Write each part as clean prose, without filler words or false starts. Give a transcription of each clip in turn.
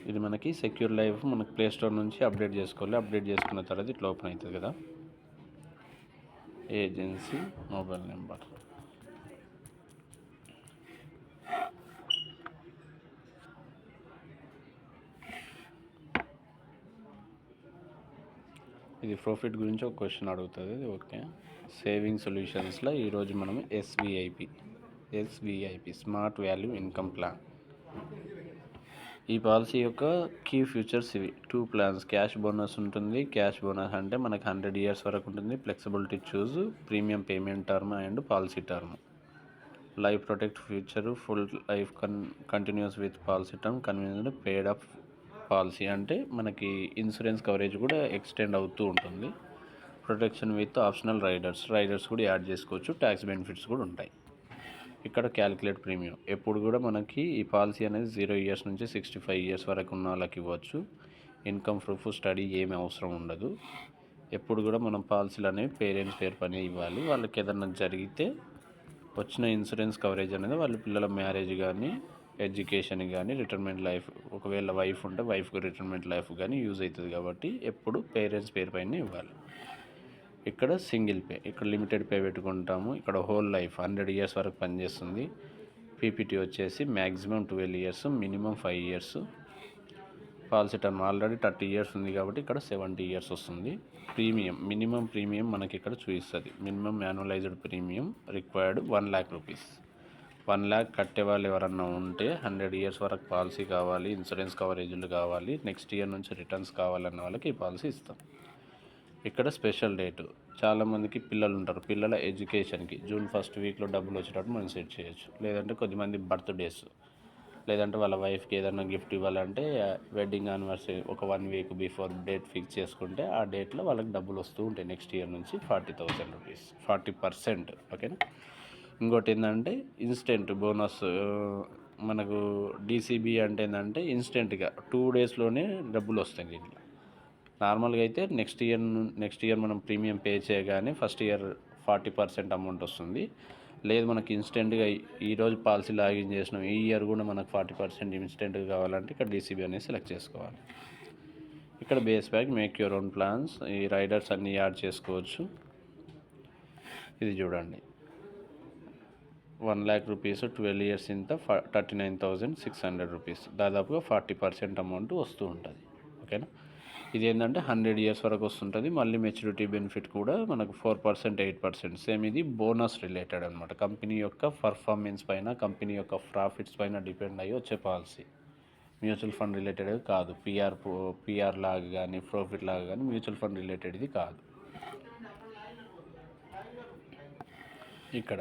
ఇది మనకి secure life మనకి ప్లే స్టోర్ నుంచి అప్డేట్ చేసుకోవాలి. అప్డేట్ చేసుకున్న తర్వాత ఇట్లా ఓపెన్ అవుతుంది కదా. ఏజెన్సీ మొబైల్ నెంబర్, ఇది ప్రాఫిట్ గురించి ఒక క్వశ్చన్ అడుగుతుంది. ఓకే, సేవింగ్ సొల్యూషన్స్లో ఈరోజు మనం ఎస్విఐపి స్మార్ట్ వాల్యూ ఇన్కమ్ ప్లాన్. ఈ పాలసీ యొక్క కీ ఫీచర్స్ ఇవి. 2 ప్లాన్స్. క్యాష్ బోనస్ ఉంటుంది. క్యాష్ బోనస్ అంటే మనకు 100 years వరకు ఉంటుంది. Flexibility choose, premium payment term and policy term. Life protect future, full life continues with policy term, convenient paid up policy అంటే మనకి ఇన్సూరెన్స్ కవరేజ్ కూడా extend అవుతూ ఉంటుంది. ప్రొటెక్షన్ విత్ ఆప్షనల్ రైడర్స్ కూడా యాడ్ చేసుకోవచ్చు. ట్యాక్స్ బెనిఫిట్స్ కూడా ఉంటాయి. ఇక్కడ క్యాలిక్యులేట్ ప్రీమియం. ఎప్పుడు కూడా మనకి ఈ పాలసీ అనేది 0 years నుంచి 65 years వరకు ఉన్న వాళ్ళకి ఇవ్వచ్చు. ఇన్కమ్ ప్రూఫ్, స్టడీ ఏమి అవసరం ఉండదు. ఎప్పుడు కూడా మనం పాలసీలు అనేవి పేరెంట్స్ పేరు పని ఇవ్వాలి. వాళ్ళకి ఏదైనా జరిగితే వచ్చిన ఇన్సూరెన్స్ కవరేజ్ అనేది వాళ్ళ పిల్లల మ్యారేజ్ కానీ, ఎడ్యుకేషన్ కానీ, రిటైర్మెంట్ లైఫ్, ఒకవేళ వైఫ్ ఉంటే వైఫ్కి రిటైర్మెంట్ లైఫ్ కానీ యూజ్ అవుతుంది. కాబట్టి ఎప్పుడు పేరెంట్స్ పేరు పైన ఇవ్వాలి. ఇక్కడ సింగిల్ పే, ఇక్కడ లిమిటెడ్ పే పెట్టుకుంటాము. ఇక్కడ హోల్ లైఫ్ 100 years వరకు పనిచేస్తుంది. పీపీటీ వచ్చేసి maximum 12 years, minimum 5 years. Policy term already 30 years ఉంది కాబట్టి ఇక్కడ 70 years వస్తుంది. మినిమం ప్రీమియం మనకి ఇక్కడ చూపిస్తుంది. Minimum annualised premium required 1 lakh rupees. 1 lakh కట్టే వాళ్ళు ఎవరన్నా ఉంటే 100 years వరకు పాలసీ కావాలి, ఇన్సూరెన్స్ కవరేజీలు కావాలి, నెక్స్ట్ ఇయర్ నుంచి రిటర్న్స్ కావాలన్న వాళ్ళకి ఈ పాలసీ ఇస్తాం. ఇక్కడ స్పెషల్ డేటు, చాలామందికి పిల్లలు ఉంటారు. పిల్లల ఎడ్యుకేషన్కి June 1st weekలో డబ్బులు వచ్చేటట్టు మనం సెట్ చేయొచ్చు. లేదంటే కొద్దిమంది బర్త్డేస్, లేదంటే వాళ్ళ వైఫ్కి ఏదైనా గిఫ్ట్ ఇవ్వాలంటే వెడ్డింగ్ యానివర్సరీ ఒక 1 week బిఫోర్ డేట్ ఫిక్స్ చేసుకుంటే ఆ డేట్లో వాళ్ళకి డబ్బులు వస్తూ ఉంటాయి. నెక్స్ట్ ఇయర్ నుంచి 40,000 rupees, 40%. ఓకేనా. ఇంకోటి ఏంటంటే ఇన్స్టెంట్ బోనస్. మనకు డీసీబీ అంటే ఏంటంటే ఇన్స్టెంట్గా 2 daysలోనే డబ్బులు వస్తాయి. దీంట్లో నార్మల్గా అయితే నెక్స్ట్ ఇయర్ మనం ప్రీమియం పే చేయగానే ఫస్ట్ ఇయర్ 40% అమౌంట్ వస్తుంది. లేదు మనకి ఇన్స్టెంట్గా ఈరోజు పాలసీ లాగిన్ చేసినాం, ఈ ఇయర్ కూడా మనకు 40% ఇన్స్టెంట్గా కావాలంటే ఇక్కడ డీసీబీ అనేది సెలెక్ట్ చేసుకోవాలి. ఇక్కడ base back, make your own plans, ఈ రైడర్స్ అన్నీ యాడ్ చేసుకోవచ్చు. ఇది చూడండి, 1 lakh rupees 12 years ఇంత 39,600 rupees, దాదాపుగా 40% అమౌంట్ వస్తూ ఉంటుంది. ఓకేనా. ఇది ఏంటంటే 100 years వరకు వస్తుంటుంది. మళ్ళీ మెచ్యూరిటీ బెనిఫిట్ కూడా మనకు 4%, 8%. సేమ్ ఇది బోనస్ రిలేటెడ్ అనమాట. కంపెనీ యొక్క పర్ఫార్మెన్స్ పైన, కంపెనీ యొక్క ప్రాఫిట్స్ పైన డిపెండ్ అయ్యి వచ్చే పాలసీ. మ్యూచువల్ ఫండ్ రిలేటెడ్ కాదు. పిఆర్ లాగా కానీ, ప్రాఫిట్ లాగా కానీ మ్యూచువల్ ఫండ్ రిలేటెడ్ ఇది కాదు. ఇక్కడ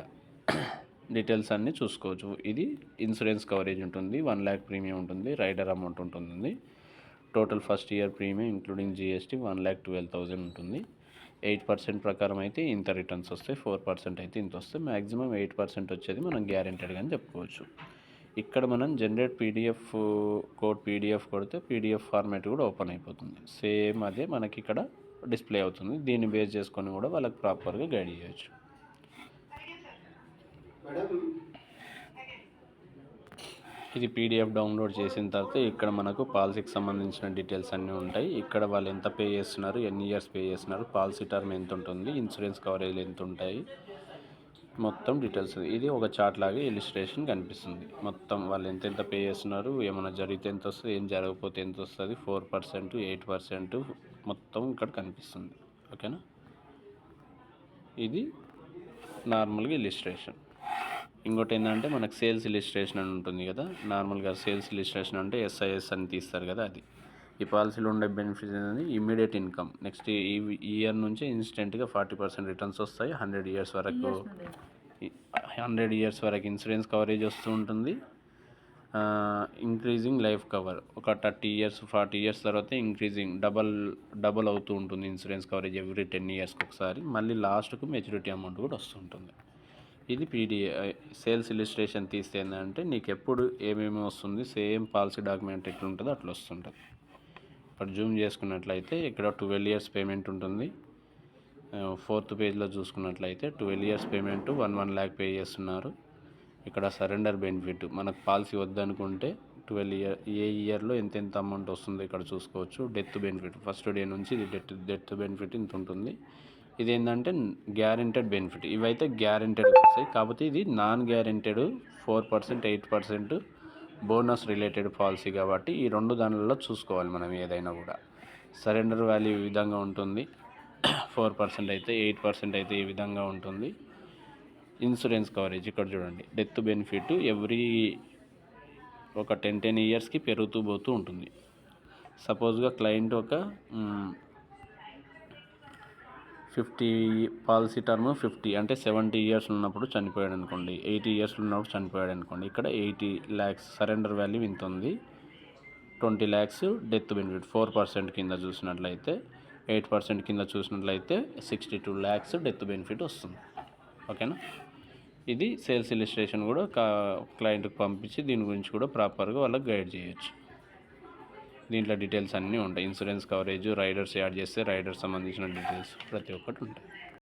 డీటెయిల్స్ అన్నీ చూసుకోవచ్చు. ఇది ఇన్సూరెన్స్ కవరేజ్ ఉంటుంది, 1 lakh ప్రీమియం ఉంటుంది, రైడర్ అమౌంట్ ఉంటుంది. Total first year premium including GST 1,12,000 ఉంటుంది. 8% ప్రకారం అయితే ఇంత రిటర్న్స్ వస్తాయి, 4% అయితే ఇంత వస్తాయి. మ్యాక్సిమం 8% వచ్చేది మనం గ్యారెంటెడ్గా అని చెప్పుకోవచ్చు. ఇక్కడ మనం జనరేట్ పీడిఎఫ్ కొడితే పీడిఎఫ్ ఫార్మాట్ కూడా ఓపెన్ అయిపోతుంది. సేమ్ అదే మనకి ఇక్కడ డిస్ప్లే అవుతుంది. దీన్ని బేస్ చేసుకొని కూడా వాళ్ళకి ప్రాపర్గా గైడ్ చేయొచ్చు. ఇది పీడిఎఫ్ డౌన్లోడ్ చేసిన తర్వాత ఇక్కడ మనకు పాలసీకి సంబంధించిన డీటెయిల్స్ అన్నీ ఉంటాయి. ఇక్కడ వాళ్ళు ఎంత పే చేస్తున్నారు, ఎన్ని ఇయర్స్ పే చేస్తున్నారు, పాలసీ టర్మ్ ఎంత ఉంటుంది, ఇన్సూరెన్స్ కవరేజ్ ఎంత ఉంటాయి, మొత్తం డీటెయిల్స్. ఇది ఒక చార్ట్ లాగా ఇలిస్ట్రేషన్ కనిపిస్తుంది. మొత్తం వాళ్ళు ఎంత పే చేస్తున్నారు, ఏమైనా జరిగితే ఎంత వస్తుంది, ఏం జరగకపోతే ఎంత వస్తుంది, 4%, 8% మొత్తం ఇక్కడ కనిపిస్తుంది. ఓకేనా. ఇది నార్మల్గా ఇలిస్ట్రేషన్. ఇంకోటి ఏంటంటే మనకు సేల్స్ ఇలిస్ట్రేషన్ అని ఉంటుంది కదా. నార్మల్గా సేల్స్ ఇలిస్ట్రేషన్ అంటే ఎస్ఐఎస్ అని తీస్తారు కదా, అది. ఈ పాలసీలో ఉండే బెనిఫిట్స్ ఏంటంటే ఇమ్మీడియట్ ఇన్కమ్. నెక్స్ట్ ఈ ఇయర్ నుంచి ఇన్స్టెంట్గా 40% రిటర్న్స్ వస్తాయి. 100 years వరకు ఇన్సూరెన్స్ కవరేజ్ వస్తూ ఉంటుంది. ఇంక్రీజింగ్ లైఫ్ కవర్ ఒక 30 years, 40 years తర్వాత ఇంక్రీజింగ్ డబల్ అవుతూ ఉంటుంది ఇన్సూరెన్స్ కవరేజ్ ఎవ్రీ 10 yearsకి ఒకసారి. మళ్ళీ లాస్ట్కు మెచ్యూరిటీ అమౌంట్ కూడా వస్తుంటుంది. ఇది సేల్స్ ఇలిస్ట్రేషన్ తీస్తే ఏంటంటే నీకు ఎప్పుడు ఏమేమి వస్తుంది, సేమ్ పాలసీ డాక్యుమెంట్ ఎట్లా ఉంటుందో అట్లా వస్తుంటుంది. ఇప్పుడు జూమ్ చేసుకున్నట్లయితే ఇక్కడ 12 years పేమెంట్ ఉంటుంది. 4th పేజ్లో చూసుకున్నట్లయితే 12 years పేమెంట్ 1 lakh పే చేస్తున్నారు. ఇక్కడ సరెండర్ బెనిఫిట్, మనకు పాలసీ వద్దనుకుంటే ఏ ఇయర్లో ఎంత అమౌంట్ వస్తుందో ఇక్కడ చూసుకోవచ్చు. డెత్ బెనిఫిట్ ఫస్ట్ డే నుంచి ఇది డెత్ బెనిఫిట్ ఇంత ఉంటుంది. ఇది ఏంటంటే గ్యారెంటెడ్ బెనిఫిట్. ఇవైతే గ్యారెంటెడ్ వస్తాయి, కాకపోతే ఇది non guaranteed 4%, 8% bonus related policy కాబట్టి ఈ రెండు దానిలలో చూసుకోవాలి మనం ఏదైనా కూడా. సరెండర్ వాల్యూ ఈ విధంగా ఉంటుంది. 4% అయితే, 8% అయితే ఈ విధంగా ఉంటుంది. ఇన్సూరెన్స్ కవరేజ్ ఇక్కడ చూడండి. డెత్ బెనిఫిట్ ఎవ్రీ ఒక 10 ఇయర్స్కి పెరుగుతూ పోతూ ఉంటుంది. సపోజ్గా క్లయింట్ ఒక 50 పాలసీ టర్మ్ 50 అంటే 70 ఇయర్స్ ఉన్నప్పుడు చనిపోయాడు అనుకోండి, 80 ఇయర్స్ ఉన్నప్పుడు చనిపోయాడు అనుకోండి, ఇక్కడ 80 lakhs సరెండర్ వాల్యూ ఇంత ఉంది. 20 lakhs డెత్ బెనిఫిట్ 4% కింద చూసినట్లయితే, 8% కింద చూసినట్లయితే 62 lakhs డెత్ బెనిఫిట్ వస్తుంది. ఓకేనా. ఇది సేల్స్ ఇలిస్ట్రేషన్ కూడా క్లయింట్కి పంపించి దీని గురించి కూడా ప్రాపర్గా వాళ్ళకి గైడ్ చేయొచ్చు. దీంట్లో డీటెయిల్స్ అన్నీ ఉంటాయి. ఇన్సూరెన్స్ కవరేజ్, రైడర్స్ యాడ్ చేస్తే రైడర్స్ సంబంధించిన డీటెయిల్స్ ప్రతి ఒక్కటి ఉంటాయి.